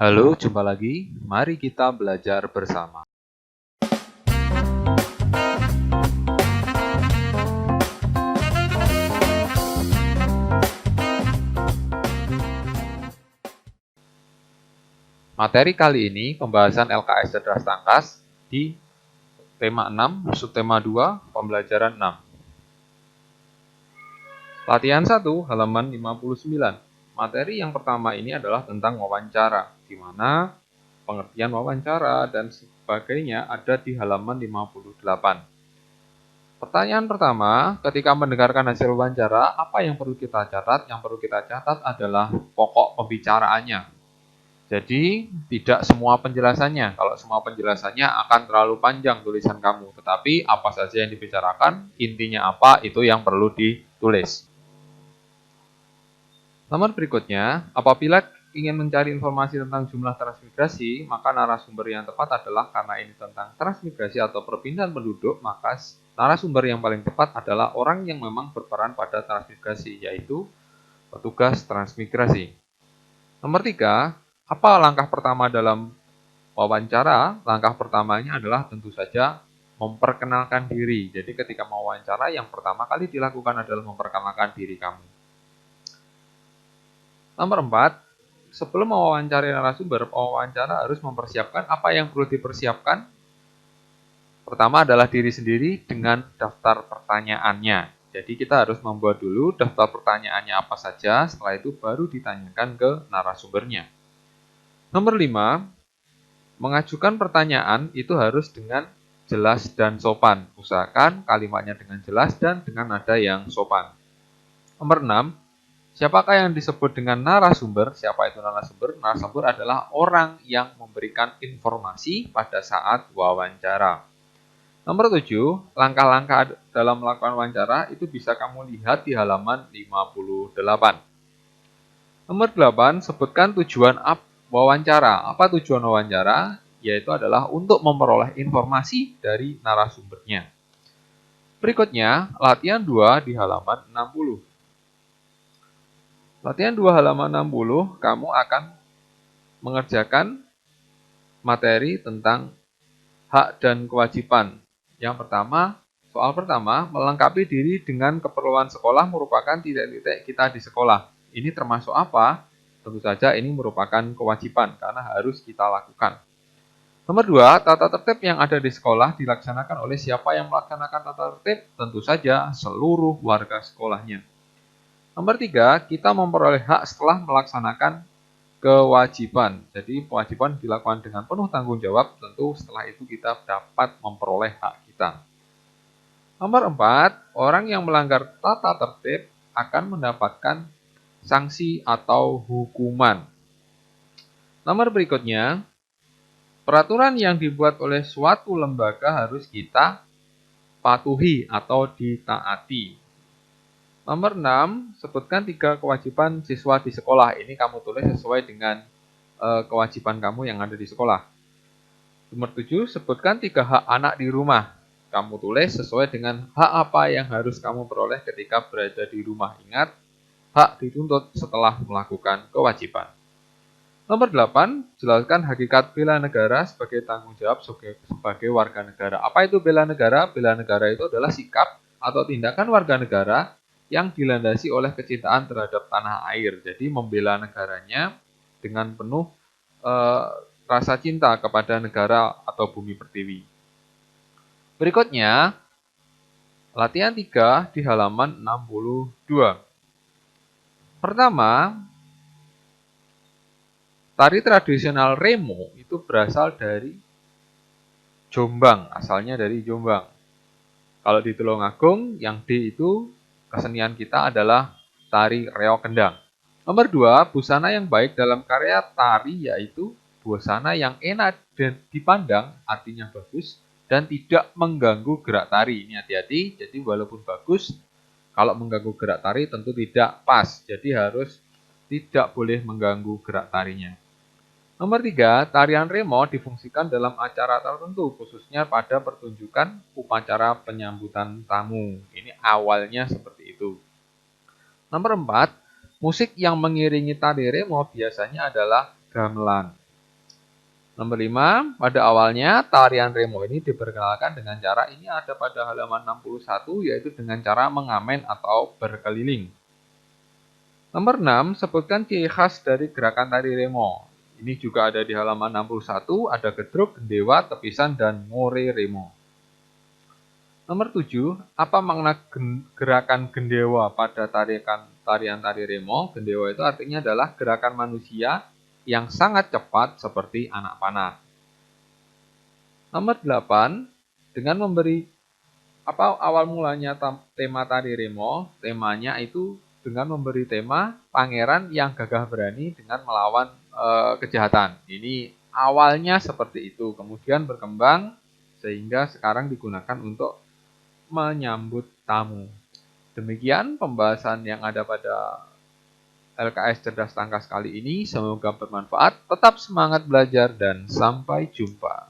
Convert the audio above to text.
Halo, jumpa lagi. Mari kita belajar bersama. Materi kali ini pembahasan LKS Cerdas Tangkas di tema 6, subtema 2, pembelajaran 6. Latihan 1, halaman 59. Materi yang pertama ini adalah tentang wawancara, di mana pengertian wawancara dan sebagainya ada di halaman 58. Pertanyaan pertama, ketika mendengarkan hasil wawancara, apa yang perlu kita catat? Yang perlu kita catat adalah pokok pembicaraannya. Jadi, tidak semua penjelasannya. Kalau semua penjelasannya akan terlalu panjang tulisan kamu. Tetapi, apa saja yang dibicarakan, intinya apa, itu yang perlu ditulis. Nomor berikutnya, apabila ingin mencari informasi tentang jumlah transmigrasi, maka narasumber yang tepat adalah karena ini tentang transmigrasi atau perpindahan penduduk, maka narasumber yang paling tepat adalah orang yang memang berperan pada transmigrasi, yaitu petugas transmigrasi. Nomor 3, apa langkah pertama dalam wawancara? Langkah pertamanya adalah tentu saja memperkenalkan diri. Jadi ketika mau wawancara, yang pertama kali dilakukan adalah memperkenalkan diri kamu. Nomor 4, sebelum mewawancari narasumber, pewawancara harus mempersiapkan apa yang perlu dipersiapkan. Pertama adalah diri sendiri dengan daftar pertanyaannya. Jadi kita harus membuat dulu daftar pertanyaannya apa saja, setelah itu baru ditanyakan ke narasumbernya. Nomor 5, mengajukan pertanyaan itu harus dengan jelas dan sopan. Usahakan kalimatnya dengan jelas dan dengan nada yang sopan. Nomor 6, siapakah yang disebut dengan narasumber? Siapa itu narasumber? Narasumber adalah orang yang memberikan informasi pada saat wawancara. Nomor 7, langkah-langkah dalam melakukan wawancara itu bisa kamu lihat di halaman 58. Nomor 8, sebutkan tujuan wawancara. Apa tujuan wawancara? Yaitu adalah untuk memperoleh informasi dari narasumbernya. Berikutnya, latihan 2 di halaman 60. Latihan 2 halaman 60, kamu akan mengerjakan materi tentang hak dan kewajiban. Yang pertama, soal pertama, melengkapi diri dengan keperluan sekolah merupakan titik-titik kita di sekolah. Ini termasuk apa? Tentu saja ini merupakan kewajiban karena harus kita lakukan. Nomor 2, tata tertib yang ada di sekolah dilaksanakan oleh siapa yang melaksanakan tata tertib? Tentu saja seluruh warga sekolahnya. Nomor 3, kita memperoleh hak setelah melaksanakan kewajiban. Jadi kewajiban dilakukan dengan penuh tanggung jawab, tentu setelah itu kita dapat memperoleh hak kita. Nomor 4, orang yang melanggar tata tertib akan mendapatkan sanksi atau hukuman. Nomor berikutnya, peraturan yang dibuat oleh suatu lembaga harus kita patuhi atau ditaati. Nomor 6, sebutkan 3 kewajiban siswa di sekolah. Ini kamu tulis sesuai dengan kewajiban kamu yang ada di sekolah. Nomor 7, sebutkan 3 hak anak di rumah. Kamu tulis sesuai dengan hak apa yang harus kamu peroleh ketika berada di rumah. Ingat, hak dituntut setelah melakukan kewajiban. Nomor 8, jelaskan hakikat bela negara sebagai tanggung jawab sebagai warga negara. Apa itu bela negara? Bela negara itu adalah sikap atau tindakan warga negara yang dilandasi oleh kecintaan terhadap tanah air. Jadi membela negaranya dengan penuh rasa cinta kepada negara atau bumi pertiwi. Berikutnya, latihan 3 di halaman 62. Pertama, tari tradisional Remo itu berasal dari Jombang, asalnya dari Jombang. Kalau di Tulungagung, yang D itu kesenian kita adalah tari reog kendang. Nomor 2, busana yang baik dalam karya tari yaitu busana yang enak dan dipandang, artinya bagus, dan tidak mengganggu gerak tari. Ini hati-hati, jadi walaupun bagus, kalau mengganggu gerak tari tentu tidak pas. Jadi harus tidak boleh mengganggu gerak tarinya. Nomor 3, tarian Remo difungsikan dalam acara tertentu, khususnya pada pertunjukan upacara penyambutan tamu. Ini awalnya seperti itu. Nomor 4, musik yang mengiringi tari Remo biasanya adalah gamelan. Nomor 5, pada awalnya tarian remo ini diperkenalkan dengan cara ini ada pada halaman 61, yaitu dengan cara mengamen atau berkeliling. Nomor 6, sebutkan ciri khas dari gerakan tari remo. Ini juga ada di halaman 61, ada gedruk, gendewa, tepisan, dan more remo. Nomor 7, apa makna gerakan gendewa pada tarian tari remo? Gendewa itu artinya adalah gerakan manusia yang sangat cepat seperti anak panah. Nomor 8, dengan memberi awal mulanya tema tari remo, temanya itu dengan memberi tema pangeran yang gagah berani dengan melawan kejahatan. Ini awalnya seperti itu, kemudian berkembang sehingga sekarang digunakan untuk menyambut tamu. Demikian pembahasan yang ada pada LKS Cerdas Tangkas kali ini. Semoga bermanfaat. Tetap semangat belajar dan sampai jumpa.